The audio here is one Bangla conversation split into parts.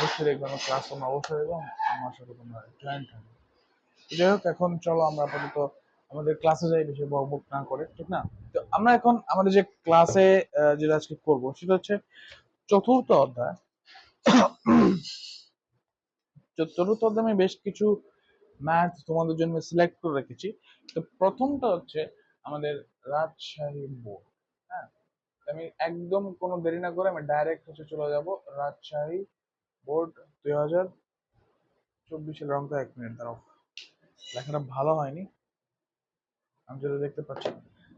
অবশ্যই দেখবে আমার ক্লাস তোমরা অবশ্যই দেখবে, আমার সাথে তোমরা জয়েন থাকবে। যাই হোক, এখন চলো আমরা আপাতত আমাদের ক্লাসে যাই, বেশি বকবক না করে, ঠিক না? তো আমরা এখন আমাদের যে ক্লাসে যেটা আজকে করবো সেটা হচ্ছে চতুর্থ অধ্যায়। চতুর্থ অধ্যায়ে আমি বেশ কিছু ম্যাথ তোমাদের জন্য সিলেক্ট করে রেখেছি। তো প্রথমটা হচ্ছে আমাদের রাজশাহী বোর্ড। হ্যাঁ, আমি একদম কোনো দেরি না করে আমি ডাইরেক্ট হচ্ছে চলে যাব রাজশাহী বোর্ড 2024 রঙটা। 1 মিনিট দাঁড়াও, লেখাটা ভালো হয়নি, আমি যেটা দেখতে পাচ্ছি।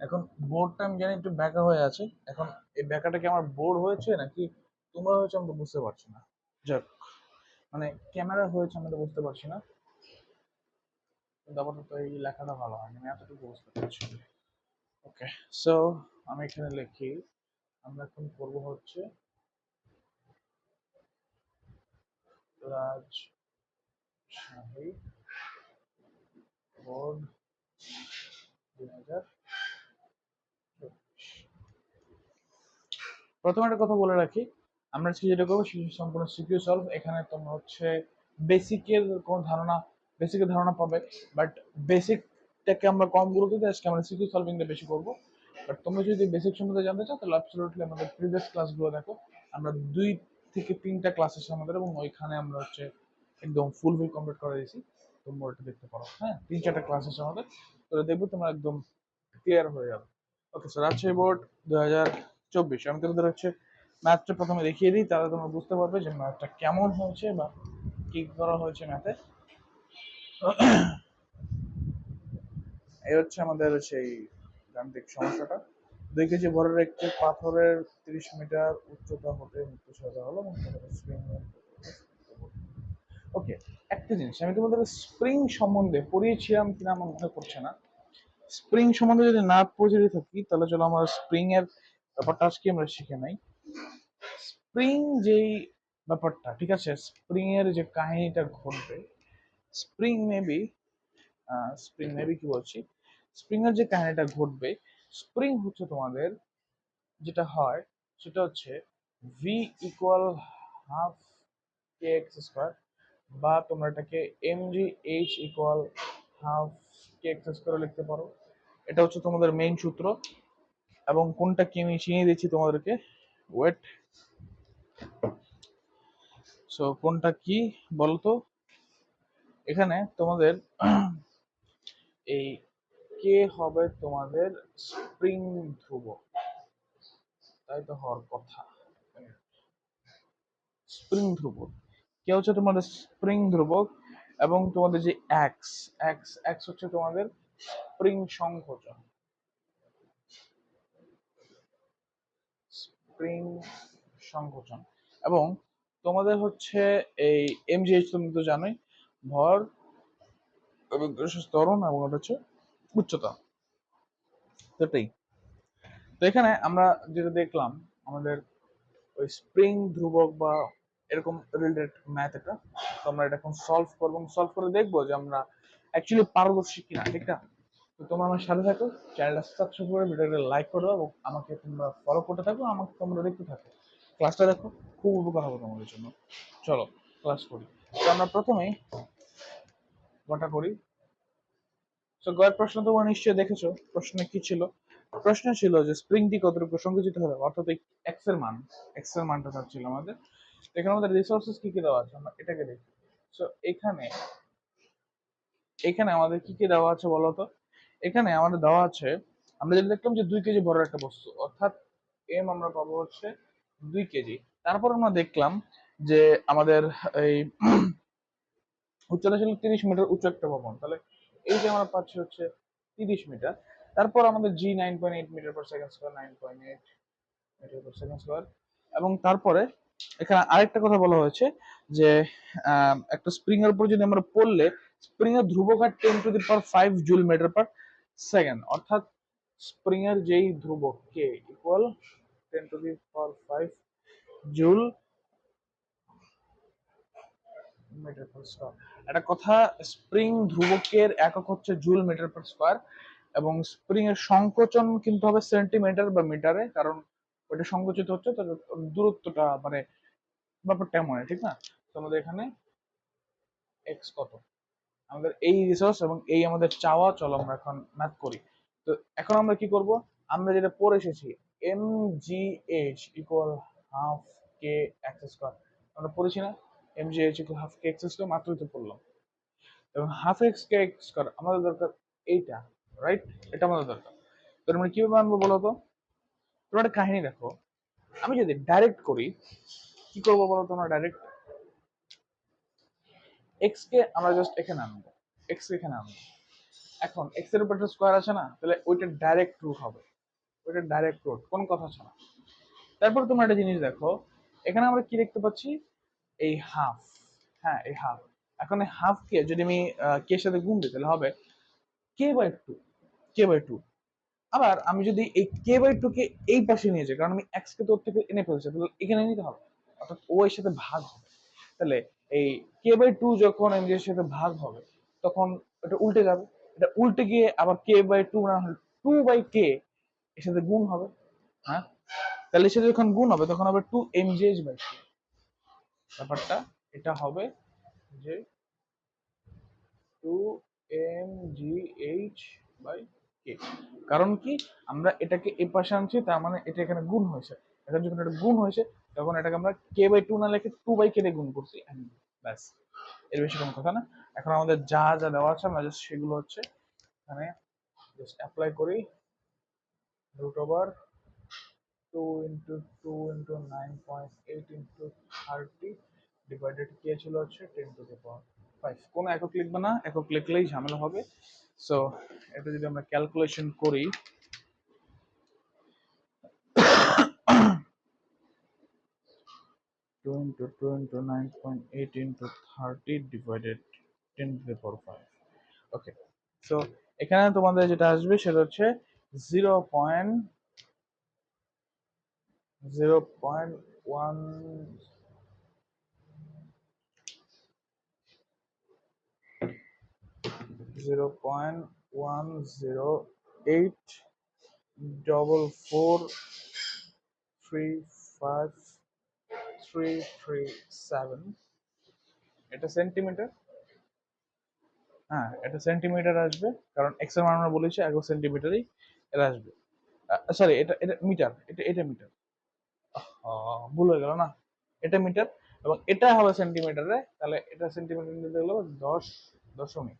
এখন বোর্ডটা আমি জানি একটু ব্যাকা হয়ে আছে। এখন এই ব্যাকাটা কি আমার বোর্ড হয়েছে নাকি তোমরা হয়েছে আমি তো বুঝতে পারছি না। যাক, মানে ক্যামেরা হয়েছে আমি তো বুঝতে পারছি না, কিন্তু আপাতত এই লেখাটা ভালো হয়নি, আমি এতটুকু বুঝতে পারছি। ওকে, সো আমি এখানে লিখি, আমরা এখন করবো হচ্ছে রাজশাহী বোর্ড 2024। প্রথমে একটা কথা বলে রাখি, আমরা আজকে যেটা করবো সেটা সম্পূর্ণ সিকিউ সলভ। এখানে তোমরা হচ্ছে বেসিকের কোনো ধারণা, বেসিকের ধারণা পাবে, বাট বেসিকটাকে আমরা কম গুরুত্ব দিই, আজকে আমরা সিকিউ সলভিংটা বেশি করবো। বাট তোমরা যদি বেসিক সম্বন্ধে জানতে চাও তাহলে অ্যাবসলিউটলি আমাদের প্রিভিয়াস ক্লাসগুলো দেখো। আমরা 2 থেকে 3টা ক্লাস আছে আমাদের, এবং ওইখানে আমরা হচ্ছে একদম ফুল কমপ্লিট করে দিয়েছি। তোমরা ওটা দেখতে পারো। হ্যাঁ, 3-4টা ক্লাস আছে আমাদের, তো দেখবো তোমরা একদম ক্লিয়ার হয়ে যাবে। ওকে, স্যার রাজশাহী বোর্ড 2024। আমি তোমাদের হচ্ছে ম্যাথটা প্রথমে দেখিয়ে দিই, তাহলে তোমরা বুঝতে পারবে যে ম্যাথটা কেমন হয়েছে বা কি করা হয়েছে ম্যাথে। এই হচ্ছে আমাদের সেই গাণিতিক সমস্যাটা। 2 কেজি ভরের একটি পাথরের 30 মিটার উচ্চতা হতে মুক্ত সাজা হলো এবং স্প্রিং। ওকে, একটা জিনিস আমি তোমাদের স্প্রিং সম্বন্ধে পড়িয়েছিলাম কিনা আমার মনে পড়ছে না। স্প্রিং সম্বন্ধে যদি না পরিচিত থাকি তাহলে চলো আমরা স্প্রিং এর ব্যাপারটা আজকে আমরা শিখে নাই। স্প্রিং যেই ব্যাপারটা, ঠিক আছে, স্প্রিং এর যে কাহিনীটা ঘটবে, স্প্রিং মেবি কি বলছি, স্প্রিং এর যে কাহিনীটা ঘটবে, স্প্রিং হচ্ছে তোমাদের যেটা হয় সেটা হচ্ছে V equal half K X square, বা তোমরা এটাকে M G H equal half K X square লিখতে পারো। এটা হচ্ছে তোমাদের মেইন সূত্র। এবং কোনটা কি আমি চিনিয়ে দিচ্ছি তোমাদেরকে, ওয়েট। সো কোনটা কি বলতো, এখানে তোমাদের এই কে হবে তোমাদের স্প্রিং ধ্রুবক, তাই তো হওয়ার কথা। স্প্রিং ধ্রুবক কে হচ্ছে তোমাদের স্প্রিং ধ্রুবক, এবং তোমাদের যে এক্স এক্স এক্স হচ্ছে তোমাদের স্প্রিং সংকোচন, স্প্রিং সংকোচন। এবং তোমাদের হচ্ছে এই এমজিএইচ তুমি তো জানোই, ভর এবং ত্বরণ, এবং ওটা হচ্ছে উচ্চতা। সেটাই। তো এখানে আমরা যেটা দেখলাম, আমাদের ওই স্প্রিং ধ্রুবক বা এরকম রিলেটেড ম্যাথ এটা, তো আমরা এটা এখন সলভ করবো, সলভ করে দেখবো যে আমরা অ্যাকচুয়ালি পারদর্শী কিনা, ঠিক না? তো তোমরা আমার সাথে থাকো, চ্যানেলটা সাবস্ক্রাইব করে ভিডিওটা লাইক করে দাও, এবং আমাকে তোমরা ফলো করতে থাকো, আমাকে তোমরা দেখতে থাকো, ক্লাসটা দেখো, খুব উপকার হবে তোমাদের জন্য। চলো ক্লাস করি। তো আমরা প্রথমেই গটা করি। তো গয়ের প্রশ্ন তোমরা নিশ্চয়ই দেখেছো, প্রশ্নে কি ছিল? প্রশ্ন ছিল যে স্প্রিংটি কতটুকু সংকুচিত হবে, অর্থাৎ এক্স এর মান, এক্স এর মানটা ছিল আমাদের। এখানে আমাদের রিসোর্সেস কি কি দেওয়া আছে আমরা এটাকে দেখি। সো এখানে এখানে আমাদের কি কি দেওয়া আছে বলতো? এখানে আমাদের দেওয়া আছে, আমরা যেটা দেখলাম যে 2 কেজি ভরের একটা বস্তু, অর্থাৎ এম আমরা পাবো হচ্ছে 2 কেজি। তারপর আমরা দেখলাম যে আমাদের এই উচ্চতা ছিল 30 মিটার উচ্চ একটা ভবন, তাহলে এই যে আমরা পাচ্ছি হচ্ছে 30 মিটার। তারপর আমাদের G 9.8 metre per second square, 9.8 metre per second square. এবং তারপরে এখানে আরেকটা কথা বলা হয়েছে যে একটা স্প্রিং এর উপর যদি আমরা পড়লে স্প্রিং এর ধ্রুবক হয় 10⁵ জুল মিটার পার সেকেন্ড, অর্থাৎ স্প্রিং এর যেই ধ্রুবক কে equal 10⁵ joule metre per square. একটা কথা, স্প্রিং ধ্রুবকের একক হচ্ছে জুল মিটার পার স্কয়ার, এবং স্প্রিং এর সংকোচন কিন্তু হবে সেন্টিমিটার বা মিটারে, কারণ ওটা সংকুচিত হচ্ছে, তার দূরত্বটা মানে ব্যাপারটা এমন, ঠিক না? তো আমাদের এখানে এক্স কত, আমাদের এই রিসোর্স এবং এই আমাদের চাওয়া, চলো আমরা এখন ম্যাথ করি। তো এখন আমরা কি করব, আমরা যেটা পড়ে এসেছি M G H equal half K X square, আমরা পড়েছি না, M G H equal half K X square, মাত্রই তো পড়লাম। এবং half X K X square আমাদের দরকার এইটা, রাইট, এটা আমাদের দরকার। তো আমরা কিভাবে আনবো বলো তো, তোমরা একটা কাহিনী দেখো, আমি যদি ডাইরেক্ট করি কি করবো বলো তোমরা, ডাইরেক্ট এক্স কে আমরা জাস্ট এখানে আনবো, এক্স কে এখানে আনবো। এখন এক্স এর উপর একটা স্কোয়ার আছে না, তাহলে ওইটা ডাইরেক্ট রুট হবে, ওইটা ডাইরেক্ট রুট, কোনো কথা আছে না। তারপর তোমরা একটা জিনিস দেখো, এখানে আমরা কি দেখতে পাচ্ছি, এই হাফ, হ্যাঁ এই হাফ। এখন এই হাফ কে যদি আমি কে এর সাথে গুণ দিই তাহলে হবে K by two, K by two. আবার আমি যদি এই কে বাই টু কে এই পাশে নিয়ে যাই, কারণ আমি এক্স কে তোর থেকে এনে ফেলছি, তাহলে এখানে নিতে হবে, অর্থাৎ ও এর সাথে ভাগ হবে। তাহলে এই কে বাই টু যখন এম এর সাথে ভাগ হবে তখন এটা উল্টে যাবে, এটা উল্টে গিয়ে আবার কে বাই টু না হলে টু বাই কে এর সাথে গুণ হবে। হ্যাঁ, তাহলে এর সাথে যখন গুণ হবে তখন হবে two M G H by K, ব্যাপারটা এটা হবে যে two M G H by K. কারণ কি, আমরা এটাকে এ পাশে আনছি, তার মানে এটা এখানে গুণ হয়েছে, এখন যখন এটা গুণ হয়েছে তখন এটাকে আমরা কে বাই টু না লিখে টু বাই কে দিয়ে গুণ করছি, ব্যাস, এর বেশি কোনো কথা না। এখন আমাদের যা যা দেওয়া আছে আমরা জাস্ট সেগুলো হচ্ছে এখানে জাস্ট অ্যাপ্লাই করি, root over two into two into 9.8 into 30 divided কে ছিল হচ্ছে 10⁵ কোনো একক লিখবে না, একক লিখলেই ঝামেলা হবে। সো এটা যদি আমরা ক্যালকুলেশন করি, 2 into 2 into 9.8 into 30 divided 10⁵। ওকে, সো এখানে তোমাদের যেটা আসবে সেটা হচ্ছে 0.1 0.1084353337, এটা সেন্টিমিটার। হ্যাঁ, এটা সেন্টিমিটার আসবে, কারণ এক্স এর মান আমরা বলেছি আগে সেন্টিমিটারই এটা আসবে। সরি, এটা এটা মিটার, এটা এটা মিটার, ভুল হয়ে গেল না, এটা মিটার এবং এটা হবে সেন্টিমিটারে, তাহলে এটা সেন্টিমিটার নিতে হলো 10 দশমিক।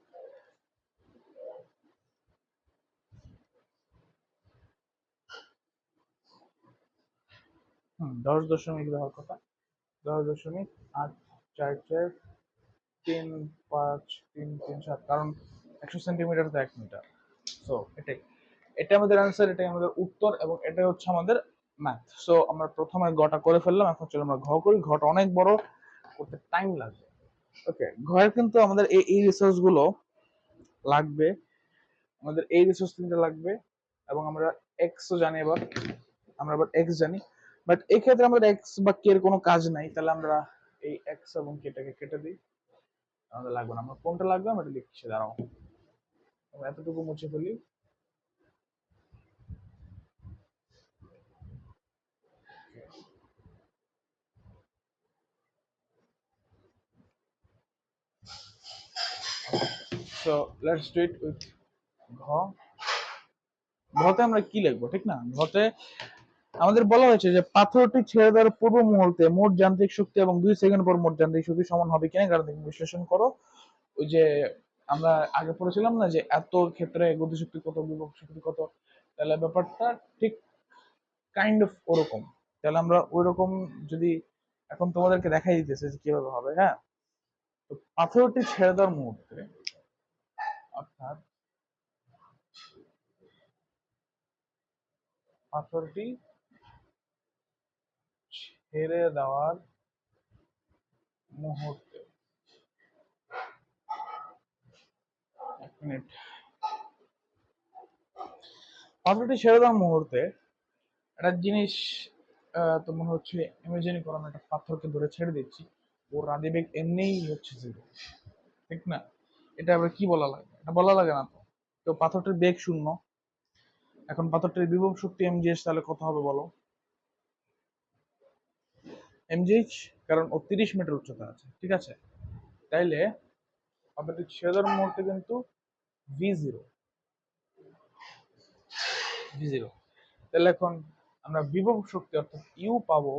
হুম, 10 দশমিক দেওয়ার কথা, 10.8443537, কারণ 100 সেন্টিমিটার তো 1 মিটার। সো এটাই, এটা আমাদের অ্যান্সার, এটাই আমাদের উত্তর এবং এটাই হচ্ছে আমাদের ম্যাথ। সো আমরা প্রথমে গটা করে ফেললাম, এখন চলো আমরা ঘ করি। ঘটা অনেক বড়, করতে টাইম লাগবে। ওকে, ঘরের কিন্তু আমাদের এই রিসোর্স গুলো লাগবে, আমাদের এই রিসোর্স তিনটা লাগবে এবং আমরা এক্স ও জানি, এবার আমরা আবার এক্স জানি, বাট এই ক্ষেত্রে আমাদের এক্স বা কে এর কোনো কাজ নাই, তাহলে আমরা এই এক্স এবং কেটাকে কেটে দিই, আমাদের লাগবে না। আমরা কোনটা লাগবে আমরা এটা লিখছি, দাঁড়াও আমরা এতটুকু মুছে ফেলি। So let's do it with ঘ। ঘতে আমরা কি লিখবো, ঠিক না? ঘতে আমাদের বলা হয়েছে যে পাথরটি ছেড়ে দেওয়ার পূর্ব মুহূর্তে মোট যান্ত্রিক শক্তি এবং 2 সেকেন্ড পর মোট যান্ত্রিক শক্তি সমান হবে কিনা গাণিতিক বিশ্লেষণ করো। ওই যে আমরা আগে পড়েছিলাম না যে এত ক্ষেত্রে গতিশক্তি কত, বিভব শক্তি কত, তাহলে ব্যাপারটা ঠিক কাইন্ড অফ ওরকম। তাহলে আমরা ওই রকম যদি এখন তোমাদেরকে দেখাই দিতেছে যে কিভাবে হবে। হ্যাঁ, তো পাথরটি ছেড়ে দেওয়ার মুহূর্তে, অর্থাৎ পাথরটি ছেড়ে দেওয়ার মুহূর্তে, এক মিনিট, পাথরটি ছেড়ে দেওয়ার মুহূর্তে একটা জিনিস তো মনে হচ্ছে, ইমাজিন করো আমি একটা পাথরকে ধরে ছেড়ে দিচ্ছি, ওর আদিবেগ এমনিই হচ্ছে 0, ঠিক না? এটা আবার কি বলা লাগে, এটা বলা লাগে না তো। তো পাথরটির বেগ 0, এখন পাথরটির বিভব শক্তি এমজিএস, তাহলে কত হবে বলো? এমজিএইচ, কারণ ও 30 মিটার উচ্চতা আছে, ঠিক আছে? তাইলে আমাদের ছেড়ে দেওয়ার মুহূর্তে কিন্তু ভি জিরো, ভি জিরো। তাহলে এখন আমরা বিভব শক্তি অর্থাৎ ইউ পাবো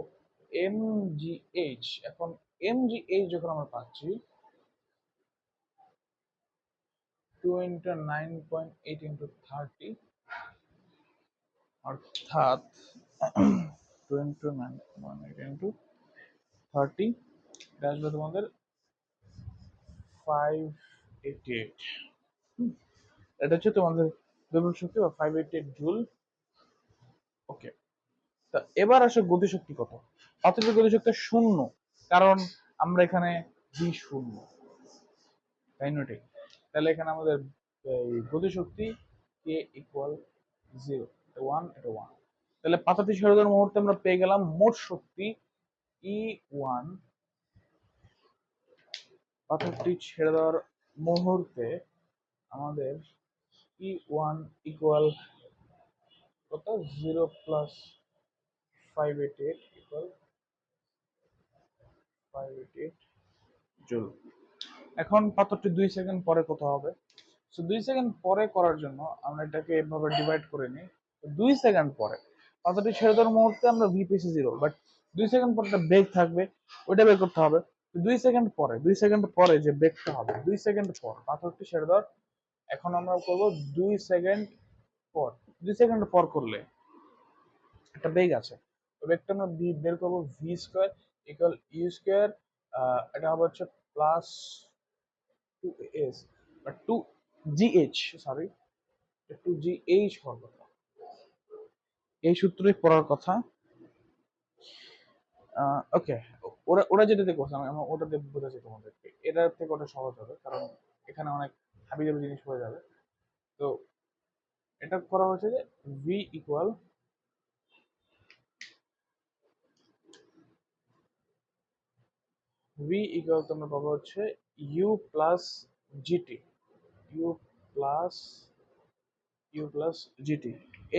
এমজিএইচ। এখন এমজিএইচ যখন আমরা পাচ্ছি 2 × 9.8 × 30, অর্থাৎ 2 × 9.8 × 30, এটা আসবে তোমাদের 588। এটা হচ্ছে তোমাদের বিভব শক্তি বা 588 জুল। ওকে, তা এবার আসে গতিশক্তি কত? অথচ গতিশক্তি শূন্য, কারণ আমরা এখানে ভি শূন্য, তাই না? ঠিক। তাহলে এখানে আমাদের গতিশক্তি কে ইকুয়াল 0, ওয়ান, এটা ওয়ান। তাহলে পাতাটি ছেড়ে দেওয়ার মুহূর্তে আমরা পেয়ে গেলাম মোট শক্তি E1। পাথরটি ছেড়ে দেওয়ার মুহূর্তে আমাদের E1 ইকুয়াল কত? 0 প্লাস 588 ইকুয়াল 588 জুল। এখন পাথরটি 2 সেকেন্ড পরে কত হবে? সো 2 সেকেন্ড পরে করার জন্য আমরা এটাকে এভাবে ডিভাইড করে নিই। 2 সেকেন্ড পরে পাথরটি ছেড়ে দেওয়ার মুহূর্তে আমরা ভি পেয়েছি 0, বাট 2 সেকেন্ড পর একটা বেগ থাকবে, ওইটা বের করতে হবে। 2 সেকেন্ড পরে, 2 সেকেন্ড পরে যে বেগটা হবে, 2 সেকেন্ড পর পাথরটি ছেড়ে দেওয়ার, এখন আমরা করবো 2 সেকেন্ড পর। 2 সেকেন্ড পর করলে একটা বেগ আছে, ওই বেগটা আমরা বের করবো V square equal U square. এটা হবে হচ্ছে প্লাস 2s বা 2gh, সরি, 2gh হওয়ার কথা। এই সূত্রই পড়ার কথা। ওকে, ওরা ওরা যেটাতে করছে আমি ওটাতে বোঝাচ্ছি তোমাদেরকে, এটার থেকে ওটা সহজ হবে, কারণ এখানে অনেক হাবি জাবি জিনিস হয়ে যাবে। তো এটা করা হচ্ছে যে ভি ইকুয়াল তোমরা পাবো হচ্ছে U plus GT, U plus GT.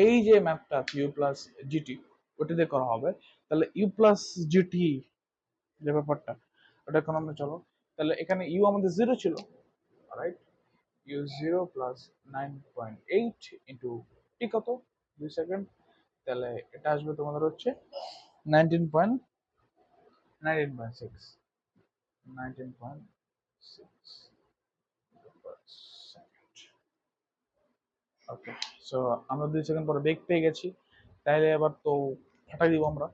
এই যে ম্যাপটা ইউ প্লাস জিটি, ওটা দিয়ে করা হবে। তাহলে ইউ প্লাস জিটি যে ব্যাপারটা, ওটা এখন আমরা চলো, তাহলে এখানে ইউ আমাদের 0 ছিল, রাইট? ইউ 0 প্লাস 9.8 ইন্টু টি কত? 2 সেকেন্ড। তাহলে এটা আসবে তোমাদের হচ্ছে 19.6, 19.6 ওকে। সো আমরা 2 সেকেন্ড পরে বেগ পেয়ে গেছি। তাইলে এবার তো ফাটাই দিব আমরা।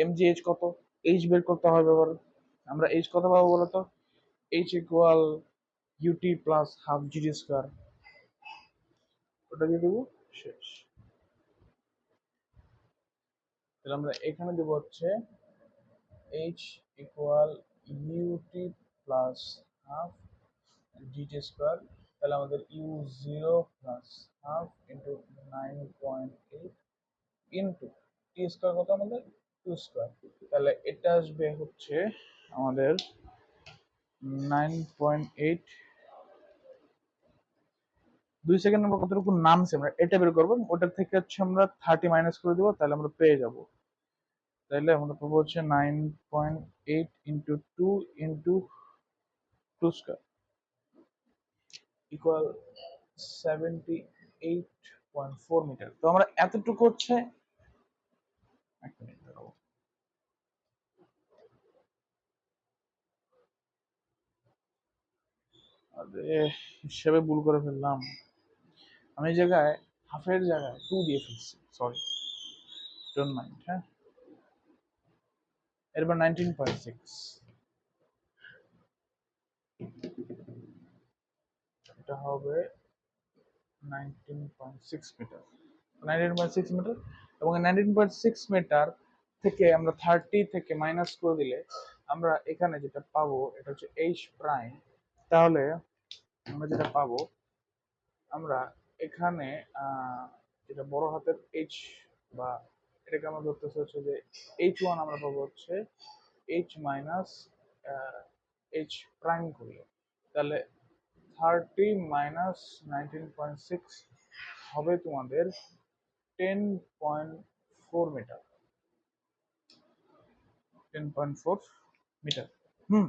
এমজিএইচ কত? এইচ বের করতে হবে এবার। আমরা এইচ কত পাবো বলো তো? H equal UT plus half GT square, ওটা দিয়ে দেবো, শেষ। তাহলে আমরা এখানে দেবো হচ্ছে H equal UT plus half GT square. তাহলে আমাদের U 0 plus half into 9.8 into T square কত আমাদের? 2 স্কোয়ার। তাহলে এটা আসবে হচ্ছে আমাদের 9.8। 2 সেকেন্ড আমরা কতটুকু নামছে আমরা এটা বের করবো, ওটার থেকে হচ্ছে আমরা 30 মাইনাস করে দেবো, তাহলে আমরা পেয়ে যাব। তাহলে আমরা পাবো হচ্ছে 9.8 into 2 into 2 square equal 78.4 metre. তো আমরা এতটুকু হচ্ছে, এক মিনিট দাঁড়াও, আরে হিসেবে ভুল করে ফেললাম। আমি এই জায়গায় হাফের জায়গায় 2 দিয়ে ফেলছি, সরি, ডোন্ট মাইন্ড। হ্যাঁ, এরপর 19.6, এটা হবে 19.6 মিটার, 19.6 মিটার। এবং 19.6 মিটার থেকে আমরা 30 থেকে মাইনাস করে দিলে আমরা এখানে যেটা পাবো এটা হচ্ছে এইচ প্রাইম। তাহলে আমরা যেটা পাবো, আমরা এখানে যেটা বড় হাতের এইচ, বা এটাকে আমরা ধরতেছি হচ্ছে যে H1 আমরা পাবো হচ্ছে এইচ মাইনাস এইচ প্রাইম করলে। তাহলে 30 মাইনাস 19.6 হবে তোমাদের 10.4 মিটার, 10.4 মিটার। হুম।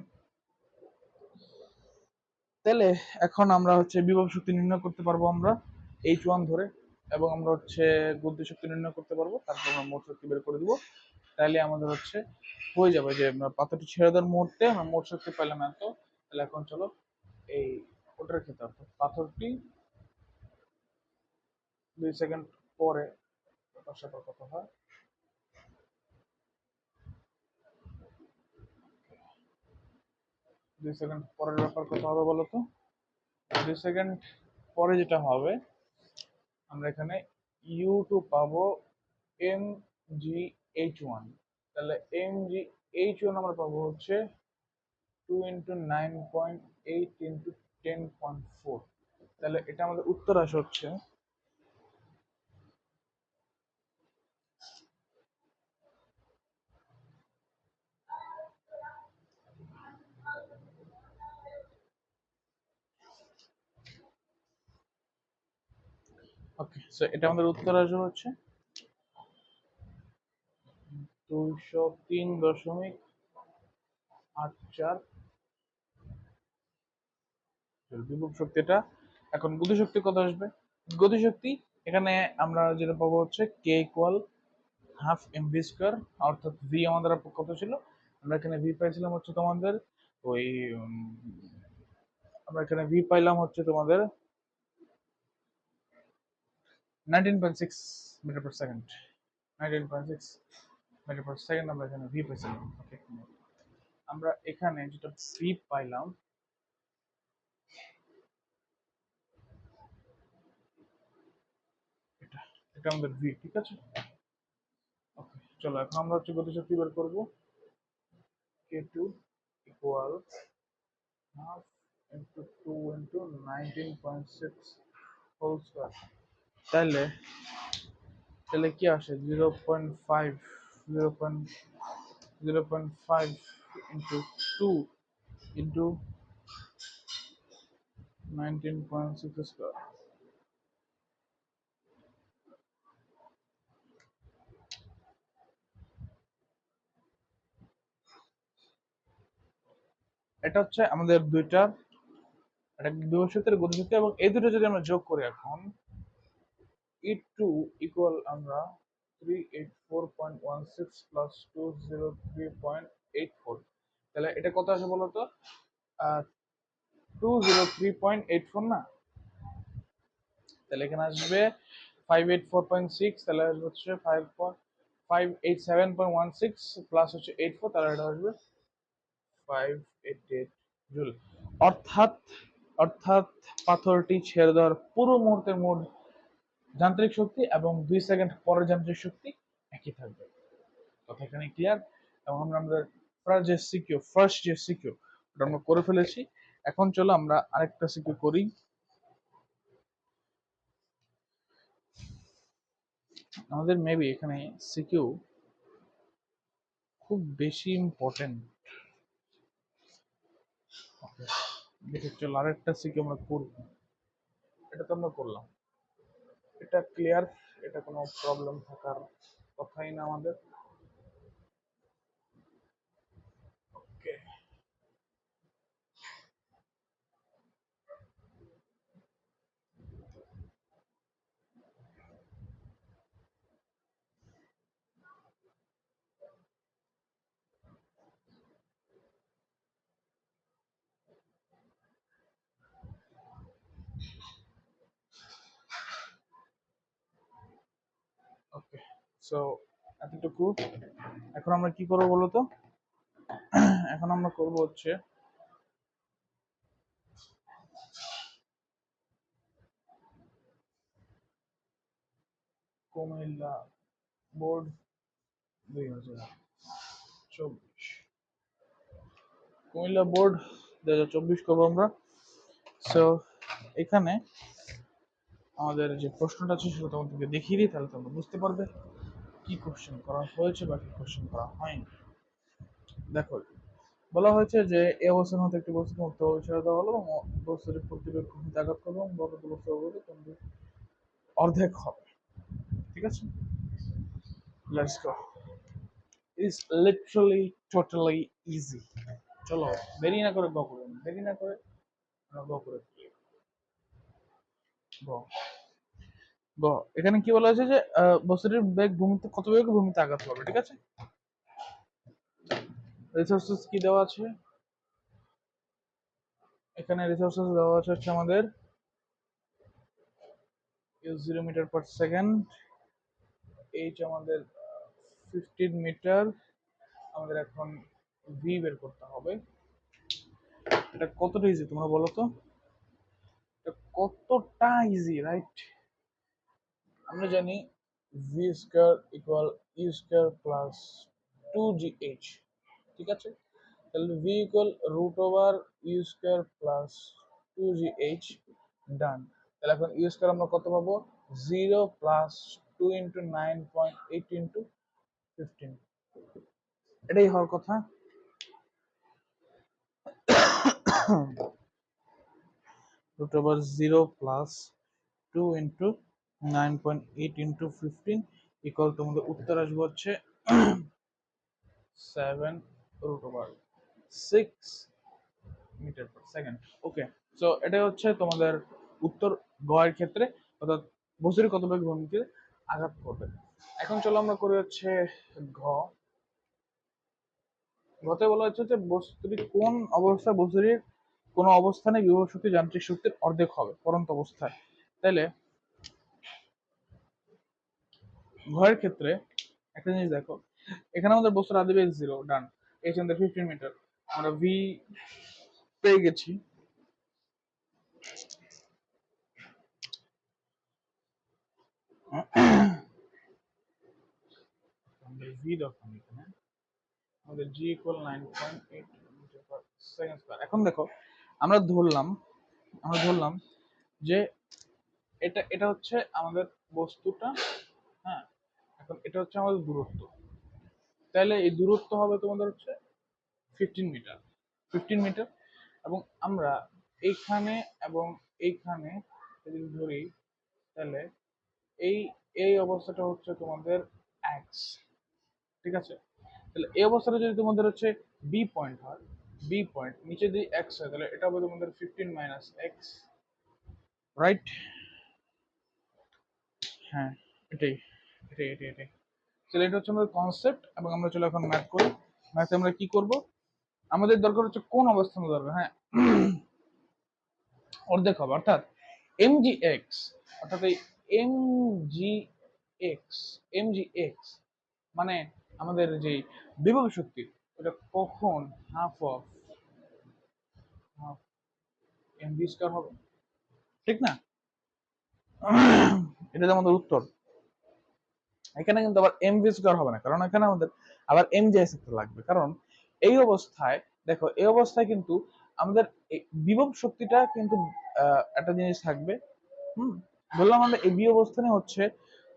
তাহলে এখন আমরা হচ্ছে বিভব শক্তি নির্ণয় করতে পারবো আমরা H1 ধরে, এবং আমরা হচ্ছে গতি শক্তি নির্ণয় করতে পারবো, তারপর আমরা মোট শক্তি বের করে দিব। তাহলে আমাদের হচ্ছে হয়ে যাবে যে পাথরটি ছেড়ে দেওয়ার মুহূর্তে আমরা মোট শক্তি পেলাম এত। তাহলে এখন চলো এই ওটার ক্ষেত্রে অর্থাৎ পাথরটি 2 সেকেন্ড পরে ওটার সাথে কত হয়, 2 সেকেন্ড পরের ব্যাপার কত হবে বলো তো? 2 সেকেন্ড পরে যেটা হবে, আমরা এখানে U2 পাবো mgh1। তাহলে mgh1 আমরা পাবো হচ্ছে 2 × 9.8 × 10.4। তাহলে এটা আমাদের উত্তর আসে হচ্ছে, ওকে, সো এটা আমাদের উত্তর আসবে হচ্ছে 203.84 বিভব শক্তি এটা। এখন গতিশক্তি কত আসবে? গতিশক্তি এখানে আমরা যেটা পাবো হচ্ছে K equal half M V square, অর্থাৎ ভি আমাদের কত ছিল, আমরা এখানে ভি পাইছিলাম হচ্ছে তোমাদের ওই আমরা এখানে ভি পাইলাম হচ্ছে তোমাদের 19.6 metre per second. 19.6 metre per second আমরা এখানে ভি পাইছিলাম। ওকে, আমরা এখানে যেটা ভি পাইলাম, এটা এটা আমাদের ভি, ঠিক আছে। ওকে, চলো এখন আমরা হচ্ছে গতিশক্তি বের করবো। K2 equal half into 2 into 19.6 whole square। তাহলে তাহলে কি আসে 0.5, 0.5 into 2 into 19.6 স্কয়ার। এটা হচ্ছে আমাদের দুইটার, এটা বিভব শক্তি আর গতিশক্তি, এবং এই দুটো যদি আমরা যোগ করি এখন E2 equal আমরা 384.16 plus 203.84। তাহলে এটা কত আসে বলতো? 203.84 না? তাহলে এখানে আসবে 584.6, তাহলে আসবে হচ্ছে 587.16 প্লাস হচ্ছে 84, তাহলে এটা আসবে 588 জুল। অর্থাৎ অর্থাৎ পাথরটি ছেড়ে দেওয়ার পুরো মুহূর্তের মোট যান্ত্রিক শক্তি এবং 2 সেকেন্ড পরের যান্ত্রিক শক্তি একই থাকবে। কথা এখানে ক্লিয়ার? এবং আমরা আমাদের ফার্স্ট যে সিকিউ ওটা আমরা করে ফেলেছি। এখন চলো আমরা আরেকটা সিকিউ করি। আমাদের মেবি এখানে সিকিউ খুব বেশি ইম্পর্টেন্ট। ওকে, দেখে চলো আরেকটা সিকিউ আমরা করব। এটা তো আমরা করলাম, এটা ক্লিয়ার, এটা কোনো প্রবলেম থাকার কথাই না আমাদের। ওকে, ওকে, সো এতটুকু। এখন আমরা কি করবো বলো তো? এখন আমরা করব হচ্ছে কুমিল্লা বোর্ড 2024, কুমিল্লা বোর্ড 2024 করবো আমরা। সো এখানে আমাদের যে প্রশ্নটা আছে সেটা তোমাদেরকে দেখিয়ে দিই, তাহলে তোমরা বুঝতে পারবে কি কোশ্চেন করা হয়েছে বা কি কোশ্চেন করা হয়নি। দেখো, বলা হয়েছে যে এই অবস্থান হতে একটি বস্তু মুক্ত ছেড়ে দেওয়া হলো এবং বস্তুটি প্রতিবেক্ষণ হতে আঘাত করবে এবং বর্ধিত বস্তু অর্ধেক হবে। ঠিক আছে, let's go. Is literally totally easy. চলো দেরি না করে গ করুন, দেরি না করে আমরা গ করে ফেলি। গ গ এখানে কি বলা হয়েছে যে বস্তুটির বেগ ভূমিতে কত বেগে ভূমিতে আঘাত করবে, ঠিক আছে। রিসোর্সেস কি দেওয়া আছে এখানে? রিসোর্সেস দেওয়া আছে হচ্ছে আমাদের 0 মিটার পার সেকেন্ড, এইচ আমাদের 15 মিটার। আমাদের এখন ভি বের করতে হবে। এটা কতটা ইজি তোমরা বলো তো, এটা কতটা ইজি, রাইট? আমরা জানি V square equal U square plus 2gh, ঠিক আছে। তাহলে V equal root over U square plus 2gh, done. তাহলে এখন ইউ স্কয়ার আমরা কত পাবো? 0 প্লাস 2 ইন্টু 9.8 ইন্টু 15, এটাই হওয়ার কথা। root over 0 plus 2 into 9.8 into 15 equal তোমাদের উত্তর আসবে হচ্ছে 7 root over 6 metre per second. Okay, so এটাই হচ্ছে তোমাদের উত্তর গ এর ক্ষেত্রে, অর্থাৎ বস্তুটি কত বেগে ভূমিতে আঘাত করবে। এখন চলো আমরা করি হচ্ছে ঘ। ঘতে বলা হচ্ছে যে বস্তুটি কোন অবস্থায় বস্তুটির কোন অবস্থানে বিভব শক্তি যান্ত্রিক শক্তির অর্ধেক হবে পরন্ত অবস্থায়। তাহলে ঘরের ক্ষেত্রে একটা জিনিস দেখো, এখানে আমাদের বস্তুর আদি বেগ 0, ডান। এইচ আমাদের 15 মিটার, আমরা ভি পেয়ে গেছি। আমাদের ভি দরকার এখানে, আমাদের G equal 9.8 metre per second square. এখন দেখো আমরা ধরলাম যে এটা এটা হচ্ছে আমাদের বস্তুটা, হ্যাঁ। এখন এটা হচ্ছে আমাদের দূরত্ব, তাহলে এই দূরত্ব হবে তোমাদের হচ্ছে 15 মিটার, 15 মিটার। এবং আমরা এইখানে এবং এইখানে যদি ধরি, তাহলে এই এই অবস্থাটা হচ্ছে তোমাদের এক্স, ঠিক আছে। তাহলে এই অবস্থাটা যদি তোমাদের হচ্ছে বি পয়েন্ট হয়, বি পয়েন্ট নিচে যদি এক্স হয়, তাহলে এটা হবে তোমাদের 15 মাইনাস এক্স, রাইট? হ্যাঁ, এটাই এটাই এটাই এটাই। তাহলে এটা হচ্ছে আমাদের কনসেপ্ট, এবং আমরা চলো এখন ম্যাথ করি। ম্যাথে আমরা কি করব, আমাদের দরকার হচ্ছে কোন অবস্থানে দরকার, হ্যাঁ, অর্ধেক হবে, অর্থাৎ এমজি এক্স, অর্থাৎ এই এমজি এক্স, এমজি এক্স মানে আমাদের যে বিভব শক্তি, ওটা কখন half of half MV square হবে, ঠিক না? এটা যে আমাদের উত্তর। এখানে কিন্তু আবার এমভি স্কয়ার হবে না, কারণ এখানে আমাদের আবার এমজিএস লাগবে। কারণ এই অবস্থায় দেখো, এই অবস্থায় কিন্তু আমাদের বিভব শক্তিটা কিন্তু একটা জিনিস থাকবে, হুম। বললাম আমরা এই বি অবস্থানে হচ্ছে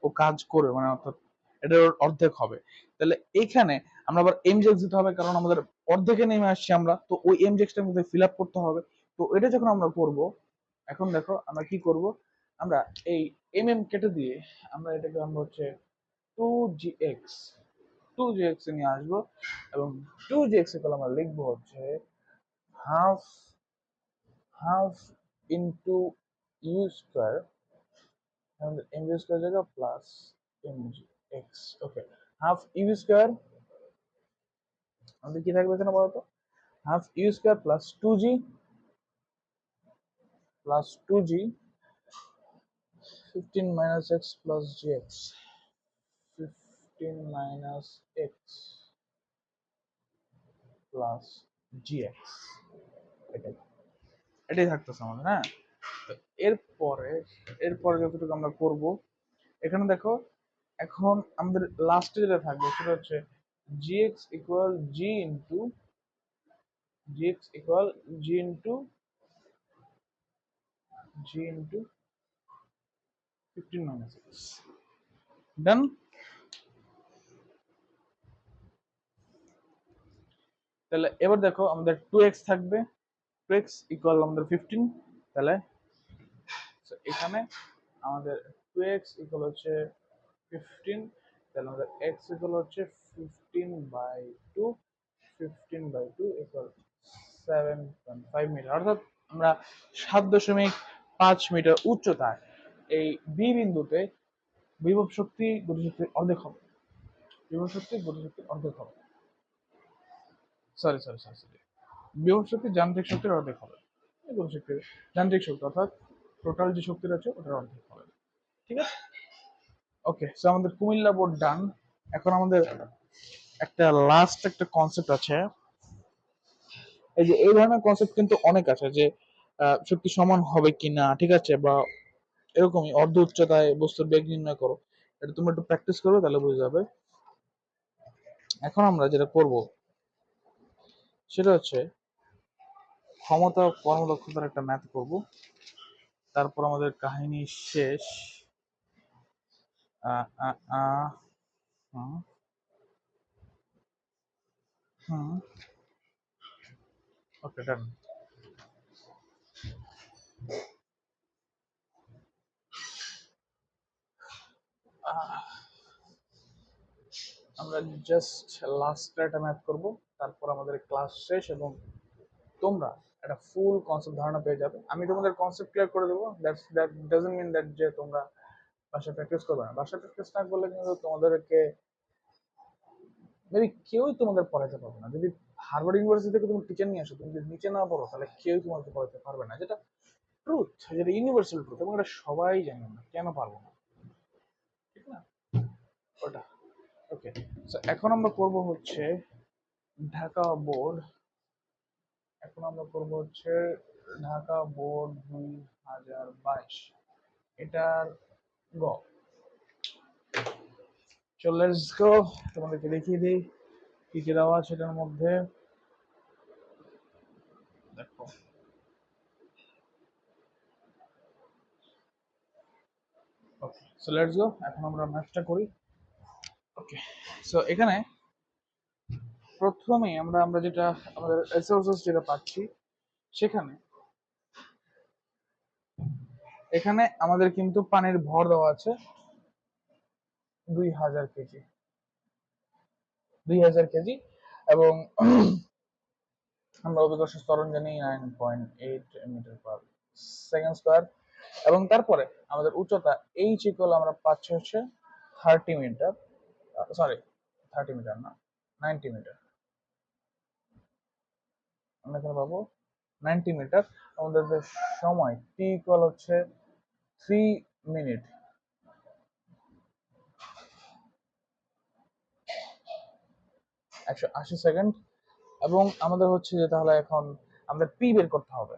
ও কাজ করবে, মানে অর্থাৎ এটা অর্ধেক হবে। তাহলে এইখানে আমরা আবার এমজেক্স দিতে হবে, কারণ আমাদের অর্ধেকে নেমে আসছি আমরা, তো ওই এমজেক্সটার মধ্যে ফিল আপ করতে হবে। তো এটা যখন আমরা করব, এখন দেখো আমরা কি করব, আমরা এই কেটে দিয়ে আমরা এটাকে আমরা হচ্ছে 2gx, 2gx এ নিয়ে আসবো, এবং 2gx এর আমরা লিখবো হচ্ছে half half into U square, আমাদের এমজি স্কয়ার জায়গা plus MG X. Okay, half U square আমাদের কি থাকবে এখানে বলতো, half U square plus two G 15 minus X plus G X, 15 minus X plus G X, এটাই এটাই থাকতেছে আমাদের, হ্যাঁ। তো এরপরে এরপরে যতটুকু আমরা করব, এখানে দেখো এখন আমাদের লাস্টে যেটা থাকবে সেটা হচ্ছে gx equal g into 15 minus x, done. তাহলে এবার দেখো আমাদের 2x থাকবে, 2x ইকুয়াল আমাদের 15, তাহলে এখানে আমাদের 2x ইকুয়াল হচ্ছে 15, তাহলে আমাদের x ইকুয়াল হচ্ছে 15/2, 15/2 equal 7.5 মিটার, অর্থাৎ আমরা 7.5 মিটার উচ্চতায় এই বি বিন্দুতে বিভব শক্তি গতিশক্তির অর্ধেক হবে। বিভব শক্তি গতিশক্তির অর্ধেক হবে। সরি, বিভব শক্তি যান্ত্রিক শক্তির অর্ধেক হবে। গতিশক্তির যান্ত্রিক শক্তি অর্থাৎ টোটাল যে শক্তি আছে ওটার অর্ধেক হবে। ঠিক আছে, ওকে। সো আমাদের কুমিল্লা বোর্ড ডান। এখন আমাদের একটা লাস্ট একটা কনসেপ্ট আছে। এই যে এই ধরনের কনসেপ্ট কিন্তু অনেক আছে, যে শক্তি সমান হবে কিনা, ঠিক আছে, বা এরকমই অর্ধ উচ্চতায় বস্তুর বেগ নির্ণয় করো। এটা তোমরা একটু প্র্যাকটিস করবে, তাহলে বুঝে যাবে। এখন আমরা যেটা করব সেটা হচ্ছে ক্ষমতা কর্মদক্ষতার একটা ম্যাথ করব, তারপর আমাদের কাহিনী শেষ। আ আ আ হুম হুম ওকে, ডান। আমরা জাস্ট লাস্ট একটা ম্যাথ করব, তারপর আমাদের ক্লাস শেষ, এবং তোমরা একটা ফুল কনসেপ্ট ধারণা পেয়ে যাবে। আমি তোমাদের কনসেপ্ট ক্লিয়ার করে দেবো। দ্যাট ডাজন্ট মিন দ্যাট যে তোমরা বাসায় প্র্যাকটিস করবে না। বাসায় প্র্যাকটিস না করলে কিন্তু তোমাদেরকে মেবি কেউই তোমাদের পড়াইতে পারবে না। যদি হার্ভার্ড ইউনিভার্সিটি থেকে তুমি টিচার নিয়ে আসো, তুমি যদি নিচে না পড়ো, তাহলে কেউই তোমাকে পড়াইতে পারবে না। যেটা ট্রুথ, যেটা ইউনিভার্সাল ট্রুথ, এবং এটা সবাই জানে। না কেন পারবো না, ঠিক না? ওটা ওকে। এখন আমরা করব হচ্ছে ঢাকা বোর্ড। এখন আমরা করব হচ্ছে ঢাকা বোর্ড 2022, এটার গ। চল লেটস গো, তোমাদেরকে দেখিয়ে দিই কি কি দেওয়া আছে এটার মধ্যে। দেখো, ওকে, সো লেটস গো, এখন আমরা ম্যাথটা করি। ওকে, সো এখানে প্রথমেই আমরা আমরা যেটা আমাদের রিসোর্সেস যেটা পাচ্ছি, সেখানে এখানে আমাদের কিন্তু পানির ভর দেওয়া আছে 2000 কেজি, 2000 কেজি, এবং আমরা অভিকর্ষের ত্বরণ জানি 9.8 মিটার পার সেকেন্ড স্কোয়ার, এবং তারপরে আমাদের উচ্চতা এইচ ইকুয়াল আমরা পাচ্ছি হচ্ছে 30 মিটার, সরি 30 মিটার না, 90 মিটার। আমরা এখানে পাবো 90 মিটার। আমাদের যে সময় টি ইকুয়াল হচ্ছে 3 মিনিট 180 সেকেন্ড, এবং আমাদের হচ্ছে যে তাহলে এখন আমাদের পি বের করতে হবে।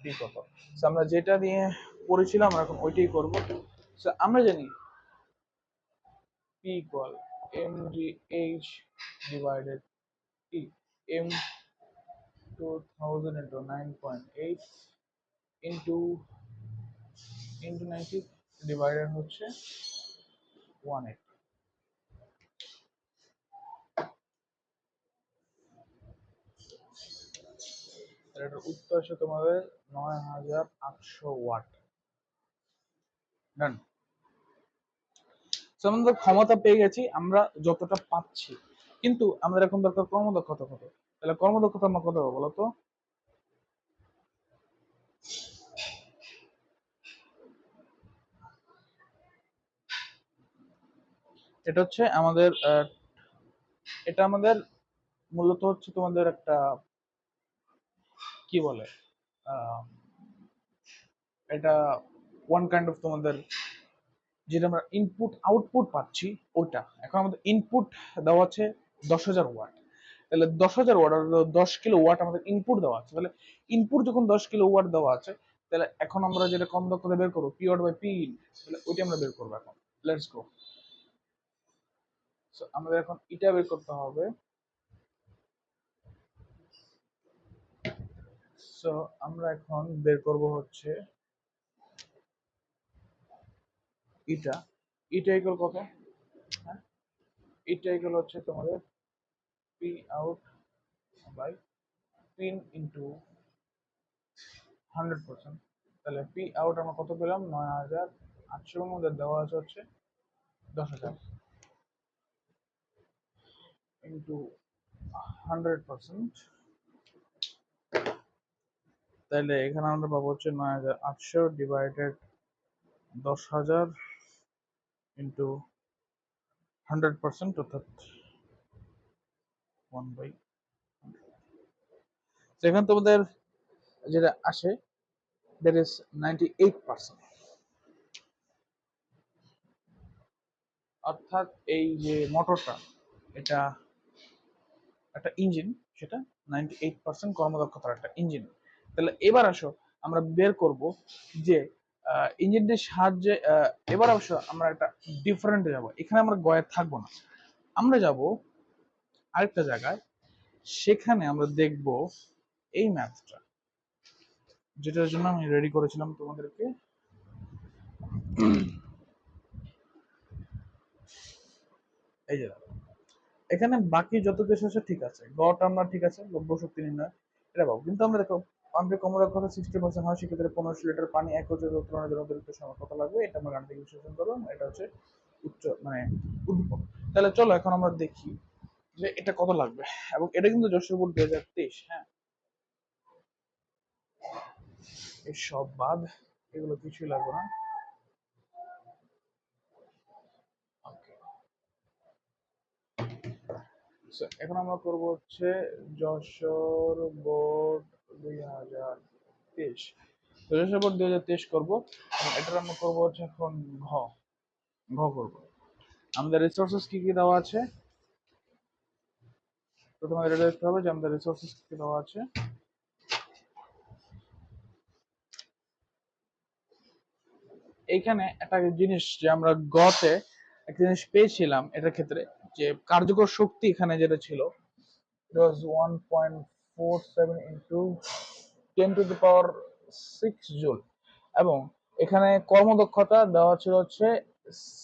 পি কত? So আমরা যেটা নিয়ে পড়েছিলাম আমরা এখন ওইটাই করব। So আমরা জানি P equal M G H divided T. M 2000 into 9.8 into 90 divided হচ্ছে 180। এটার উত্তর আসে তোমাদের 9800 ওয়াট। ডান। আমাদের ক্ষমতা পেয়ে গেছি আমরা যতটা পাচ্ছি, কিন্তু আমাদের এখন দরকার কর্মদক্ষতা কত। তাহলে কর্মদক্ষতা আমরা কত হবে বলো তো? এটা হচ্ছে আমাদের এটা আমাদের মূলত হচ্ছে তোমাদের একটা কি বলে, আহ, এটা ওয়ান কাইন্ড অফ তোমাদের যেটা আমরা ইনপুট আউটপুট পাচ্ছি ওটা। এখন আমাদের ইনপুট দেওয়া আছে 10,000 ওয়াট। তাহলে 10,000 ওয়াট, 10 কিলো ওয়াট আমাদের ইনপুট দেওয়া আছে। তাহলে ইনপুট যখন 10 কিলো ওয়াট দেওয়া আছে, তাহলে এখন আমরা যেটা কম দক্ষতা বের করবো P out by P in, তাহলে ওইটা আমরা বের করবো এখন। Let's go. আমাদের এখন এটা বের করতে হবে। সো আমরা এখন বের করব হচ্ছে এটা। এটা ইকুয়াল কত? হ্যাঁ, এটা ইকুয়াল হচ্ছে তোমাদের P out by P in into 100%। তাহলে পি আউট আমরা কত পেলাম? 9800 এর মধ্যে দেওয়া আছে হচ্ছে 10,000। ইন্টু 100%, তাহলে এখানে আমরা পাবো হচ্ছে 9800 ডিভাইডেড 10,000 ইন্টু 100%, অর্থাৎ 1/100। এখানে তোমাদের যেটা আসে দ্যাট ইজ 98%। অর্থাৎ এই যে মোটরটা, এটা একটা ইঞ্জিন, সেটা 98% কর্মদক্ষতার একটা ইঞ্জিন। তাহলে এবার আসো আমরা বের করব যে ইঞ্জিনটির সাহায্যে, এবার অবশ্য আমরা একটা ডিফারেন্ট যাব, এখানে আমরা গয়ে থাকবো না, আমরা যাব আরেকটা জায়গায়, সেখানে আমরা দেখব এই ম্যাথটা যেটার জন্য আমি রেডি করেছিলাম তোমাদেরকে। এই যে এখানে বাকি যত কিছু আছে ঠিক আছে, গড় আমরা ঠিক আছে, লব্য শক্তি নির্ণয় এটা পাবো, কিন্তু আমরা দেখো পাম্পের কর্মদক্ষতা 60% হয়, সেক্ষেত্রে 1500 লিটার পানি 1 বছর উত্তোলনের জন্য অতিরিক্ত সময় কত লাগবে, এটা আমরা গাণিতিক বিশ্লেষণ করবো। এটা হচ্ছে উচ্চ মানে উদ্দীপক। তাহলে চলো এখন আমরা দেখি যে এটা কত লাগবে, এবং এটা কিন্তু যশোর বোর্ড 2023। হ্যাঁ, এই সব বাদ, এগুলো কিছুই লাগবে না। ওকে, এখন আমরা করব হচ্ছে যশোর বোর্ড 2023। তো যশোর বোর্ড 2023 করবো, এবং এটার আমরা করবো হচ্ছে এখন ঘ ঘ করবো। আমাদের রিসোর্সেস কি কি দেওয়া আছে, তো তোমাদের এটা দেখতে হবে যে আমাদের রিসোর্সেস কি কি দেওয়া আছে। এইখানে একটা জিনিস যে আমরা গতে একটা জিনিস পেয়েছিলাম এটার ক্ষেত্রে, যে কার্যকর শক্তি এখানে যেটা ছিল, it was 1.47 into 10 to the power 6 joule, এবং এখানে কর্মদক্ষতা দেওয়া ছিল হচ্ছে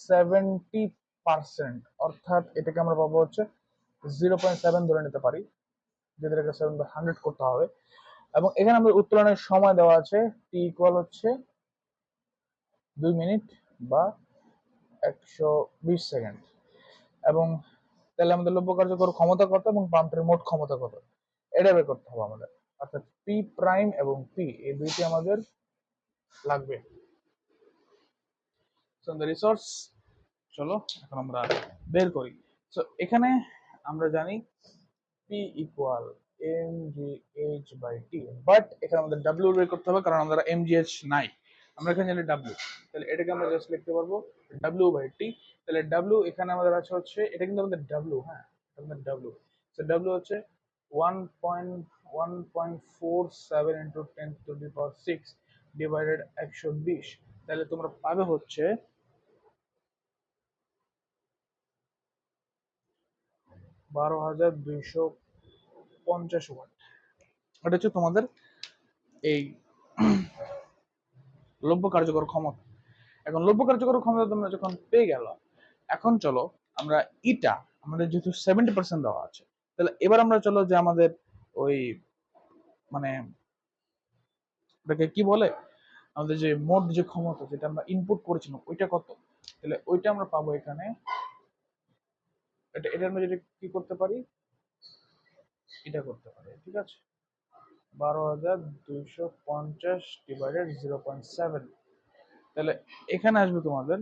70%, অর্থাৎ এটাকে আমরা পাবো হচ্ছে 0.7 ধরে নিতে পারি, যেটাকে 7/100 করতে হবে। এবং এখানে আমাদের উত্তোলনের সময় দেওয়া আছে টি ইকুয়াল হচ্ছে 2 মিনিট বা 120 সেকেন্ড। এবং তাহলে আমাদের লব্য কার্যকর ক্ষমতা কত এবং পাম্পের মোট ক্ষমতা কত, এটা বের করতে হবে আমাদের। অর্থাৎ পি প্রাইম এবং পি, এই দুইটি আমাদের লাগবে। রিসোর্স চলো এখন আমরা বের করি। সো এখানে আমরা জানি P equal M G H by T, but এখানে আমাদের ডাব্লিউ বের করতে হবে, কারণ আমাদের এম জি এইচ নাই, আমরা এখানে জানি ডাব্লিউ। তাহলে এটাকে আমরা জাস্ট লিখতে পারবো ডাব্লিউ বাই টি। তাহলে ডাব্লিউ এখানে আমাদের আছে হচ্ছে, এটা কিন্তু আমাদের ডাব্লিউ, হ্যাঁ আমাদের ডাব্লিউ। তো ডাব্লিউ হচ্ছে 1.1.47 into 10 to the power 6 divided 120। তাহলে তোমরা পাবে হচ্ছে 12,250 ওয়াট। এটা হচ্ছে তোমাদের এই লব্য কার্যকর ক্ষমতা। এখন লব্য কার্যকর ক্ষমতা তোমরা যখন পেয়ে গেল, এখন চলো আমরা ইটা, আমাদের যেহেতু 70% দেওয়া আছে, তাহলে এবার আমরা চলো যে আমাদের ওই মানে ওটাকে কি বলে, আমাদের যে মোট যে ক্ষমতা যেটা আমরা ইনপুট করেছিলাম ওইটা কত, তাহলে ওইটা আমরা পাবো এখানে। এটা আমরা যেটা কি করতে পারি, এটা করতে পারি, ঠিক আছে, 12,250 ডিভাইডেড 0.7, তাহলে এখানে আসবে তোমাদের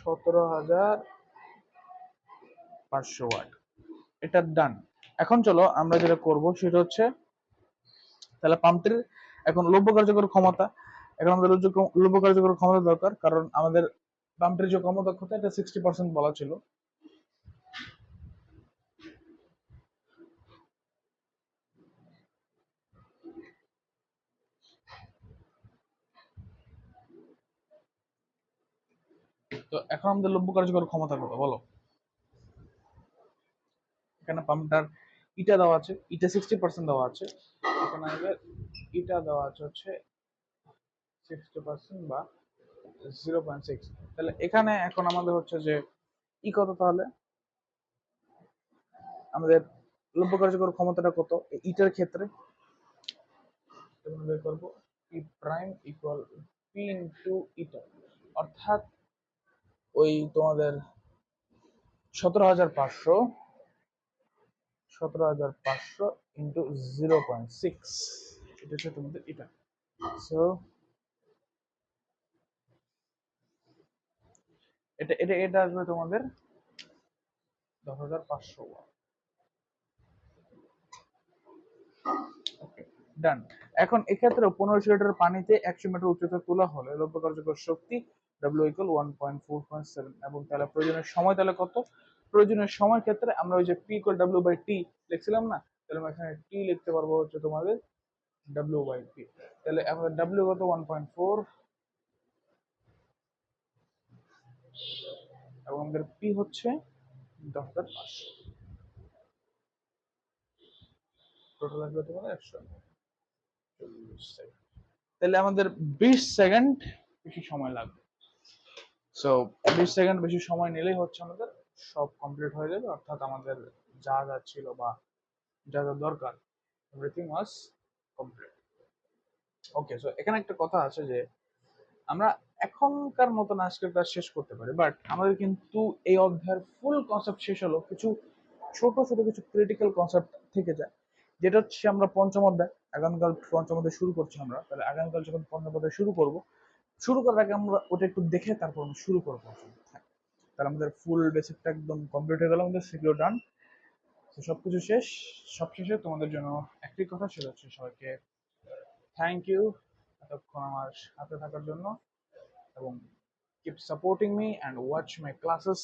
17,500 ওয়াট। এটা ডান। এখন চলো আমরা যেটা করব সেটা হচ্ছে, তাহলে পাম্পটির এখন লব্য কার্যকর ক্ষমতা, এখন আমাদের লব্য কার্যকর ক্ষমতা দরকার, কারণ আমাদের পাম্পটির যে কর্মদক্ষতা এটা 60% বলা ছিল। তো এখন আমাদের লব্য কার্যকর ক্ষমতা কত বলো। এখানে পাম্পটার ইটা দেওয়া আছে, ইটা 60% দেওয়া আছে, এখানে আমাদের ইটা দেওয়া আছে হচ্ছে 60% বা 0.6। তাহলে এখানে এখন আমাদের হচ্ছে যে ই কত, তাহলে আমাদের লব্য কার্যকর ক্ষমতাটা কত ইটার ক্ষেত্রে, বের করবো P prime equal P into ইটা, অর্থাৎ ওই তোমাদের 17,500, 17,500 ইন্টু 0.6, এটা হচ্ছে তোমাদের এটা। সো এটা এটা এটা আসবে তোমাদের 10,500 ওয়াট। ওকে, ডান। এখন এক্ষেত্রে 1500 লিটার পানিতে 100 মিটার উচ্চতা তোলা হলে লব্ধ কার্যকর শক্তি W ইকুয়াল 1.4.7, এবং তাহলে প্রয়োজনীয় সময় তাহলে কত? প্রয়োজনীয় সময় ক্ষেত্রে আমরা ওই যে P equal W by T লিখছিলাম না, তাহলে আমরা এখানে T লিখতে পারবো হচ্ছে তোমাদের W বাই P। তাহলে আমাদের W কত? 1.4, এবং আমাদের P হচ্ছে 10,500। টোটাল আসবে তোমাদের 140 সেকেন্ড। তাহলে আমাদের 20 সেকেন্ড বেশি সময় লাগবে। সো 20 সেকেন্ড বেশি সময় নিলেই হচ্ছে আমাদের সব কমপ্লিট হয়ে যাবে, অর্থাৎ আমাদের যা যা ছিল বা যা যা দরকার everything was complete. Okay, so এখানে একটা কথা আছে যে আমরা এখনকার মতন আজকের ক্লাস শেষ করতে পারি, বাট আমাদের কিন্তু এই অধ্যায়ের ফুল কনসেপ্ট শেষ হলো কিছু ছোট ছোট কিছু ক্রিটিক্যাল কনসেপ্ট থেকে যায়, যেটা হচ্ছে আমরা পঞ্চম অধ্যায়, আগামীকাল পঞ্চম অধ্যায় শুরু করছি আমরা। তাহলে আগামীকাল যখন পঞ্চম অধ্যায় শুরু করব, শুরু করার আগে আমরা ওটা একটু দেখে তারপর আমরা শুরু করবো। তাহলে আমাদের ফুল বেসিকটা একদম কমপ্লিট হয়ে গেল, আমাদের সেগুলো ডান। তো সবকিছু শেষ। সবশেষে তোমাদের জন্য একটি কথা, সেটা হচ্ছে সবাইকে থ্যাংক ইউ এতক্ষণ আমার সাথে থাকার জন্য, এবং keep supporting me and watch my classes